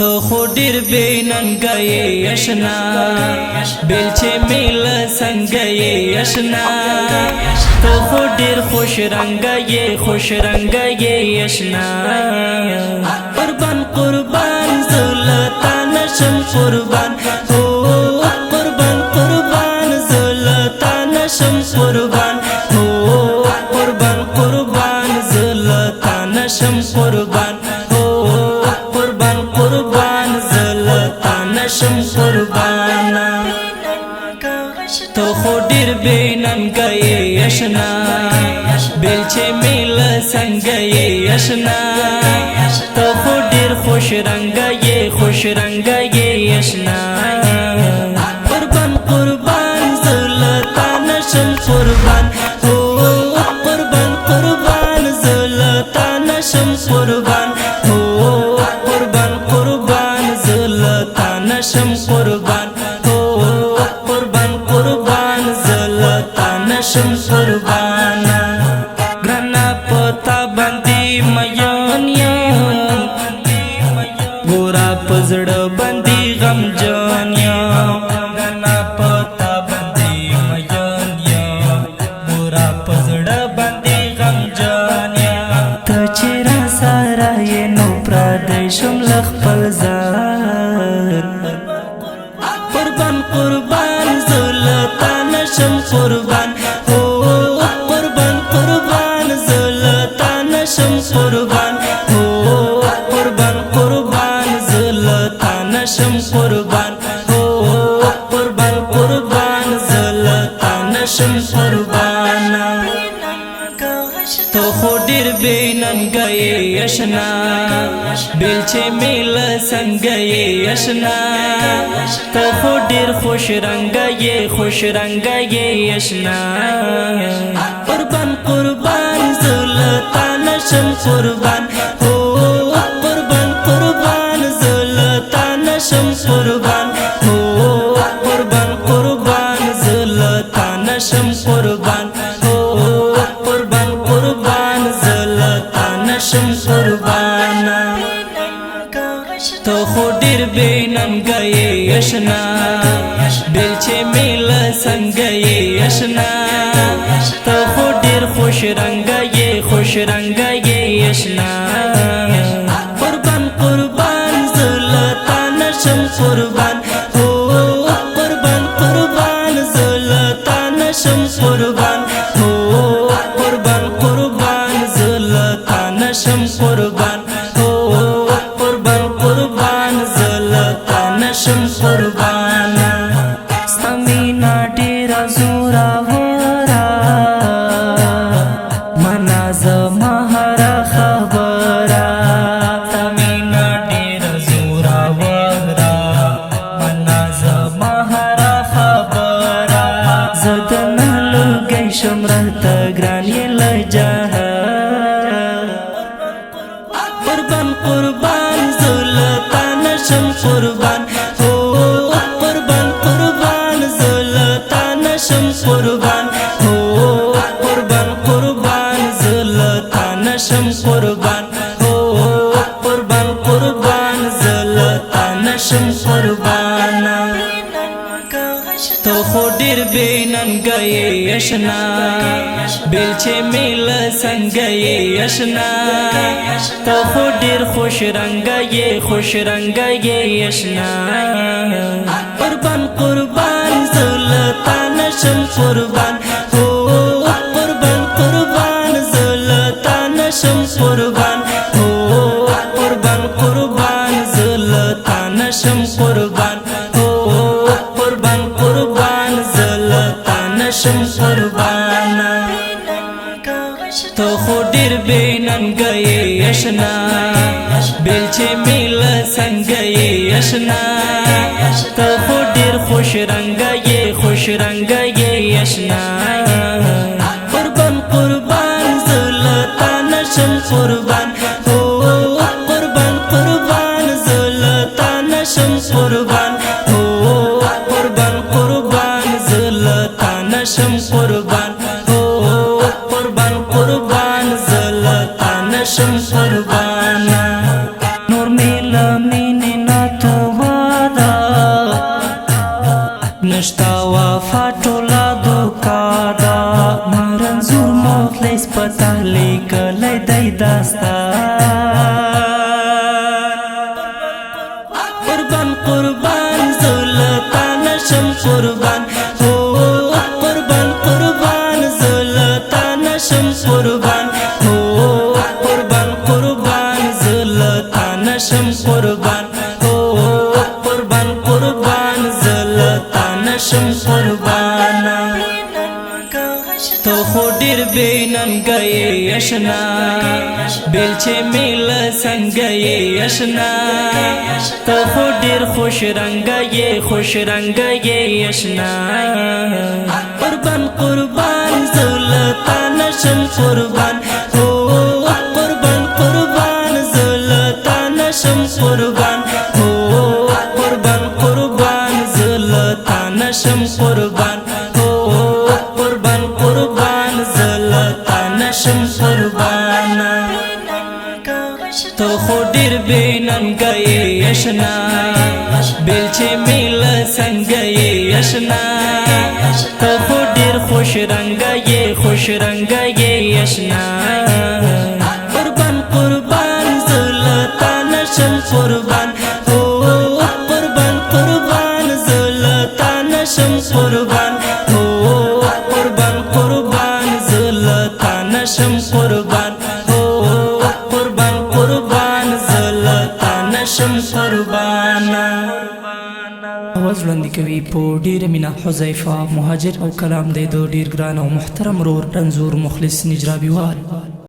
तो खुदिर बेनंगाये यशना बेलचे मिल संगये यशना तो खुदिर खुश रंगाये यशना कुर्बान कुर्बान जुलतान शम कुर्बान हो कुर्बान कुर्बान जुलतान शम कुर्बान हो कुर्बान कुर्बान जुलतान शम कुर्बान हो कुर्बान कुर्बान जुलतान शम कुर्बाना तो खुदिर बेनंगाये यशना बेलचे मिल संगये यशना तो खुदिर खुश रंगाये यशना कुर्बान कुर्बान जुलतान शम कुर्बान हो कुर्बान कुर्बान जुलतान शम कुर्बान हो कुर्बान कुर्बान जुलतान शम कुर्बान हो कुर्बान कुर्बान जुलतान शम कुर्बाना ग्रना पोता बंदी मयोनिया गोरा पजड़ बंदी गम जोनिया ग्रना पोता बंदी मयोनिया गोरा पजड़ बंदी गम जोनिया तो चेरा सारा ये नो प्रदेशम लखपल जार कुर्बान कुर्बान जुलतान शम कुर्बान हो कुर्बान कुर्बान जुलतान शम कुर्बान हो कुर्बान कुर्बान जुलतान शम कुर्बान हो कुर्बान कुर्बान जुलतान शम कुर्बाना तो खुदिर बेनंगाये यशना बेलचे मिल संगये यशना तो खुदिर खुश रंगाये यशना कुर्बान कुर्बान जुलतान शम कुर्बान हो कुर्बान कुर्बान जुलतान शम कुर्बान हो कुर्बान कुर्बान जुलतान शम कुर्बान हो कुर्बान कुर्बान जुलतान शम कुर्बाना तो खुदिर बेनंगाये यशना बेलचे मिल संगये यशना तो खुदिर खुश रंगाये यशना कुर्बान कुर्बान जुलतान शम कुर्बान हो कुर्बान कुर्बान जुलतान शम कुर्बान हो कुर्बान कुर्बान जुलतान शम कुर्बान हो कुर्बान कुर्बान जुलतान शम कुर्बाना समीना डेरा जोरावरा मनाज महारा खबरा समीना डेरा जोरावरा मनाज महारा खबरा जदन लुगै शमरत ग्रान ये लजहा कुर्बान कुर्बान जुलतान शम कुर्बान हो कुर्बान कुर्बान जुलतान शम कुर्बान हो कुर्बान कुर्बान जुलतान शम कुर्बान हो कुर्बान कुर्बान जुलतान शम कुर्बाना तो खुदिर बेनंगाये यशना बेलचे मिल संगये यशना तो खुदिर खुश रंगाये यशना कुर्बान कुर्बान जुलतान शम कुर्बान हो कुर्बान कुर्बान जुलतान शम कुर्बान हो कुर्बान कुर्बान जुलतान शम कुर्बान हो कुर्बान कुर्बान जुलतान शम कुर्बाना तो खुदिर बेनंगाये यशना बेलचे मिल संगये यशना तो खुदिर खुश रंगाये यशना कुर्बान कुर्बान जुलतान शम कुर्बान हो कुर्बान कुर्बान जुलतान शम कुर्बान हो कुर्बान कुर्बान जुलतान शम कुर्बान हो कुर्बान कुर्बान जुलतान शम कुर्बाना नूर मिला मीने داستا قربان قربان زلتا نشم قربان قربان قربان زلتا نشم قربان قربان قربان زلتا نشم قربان قربان قربان زلتا نشم قربان تو خو ډیر بیننګي اشنا بیلچه میل څنګه اشنا تو خو ډیر خوش رنگي اشنا قربان قربان زلتا نشم قربان قربان قربان زلتا نشم قربان قربان قربان زلتا نشم قربان قربان قربان زلتا نشم قربان تو خو ډیر بیننګي اشنا بیلچه میل څنګه اشنا تو خو ډیر خوش رنگي اشنا قربان قربان زلتا نشم قربان قربان قربان زلتا نشم قربان قربان قربان زلتا نشم قربان قربان قربان زلتا نشم قربان आवाज وړاندې کوي په ډیره مینا حذیفه مهاجر او کلام دی د ډیر ګران او محترم رور رنزور مخلص نجرابي وال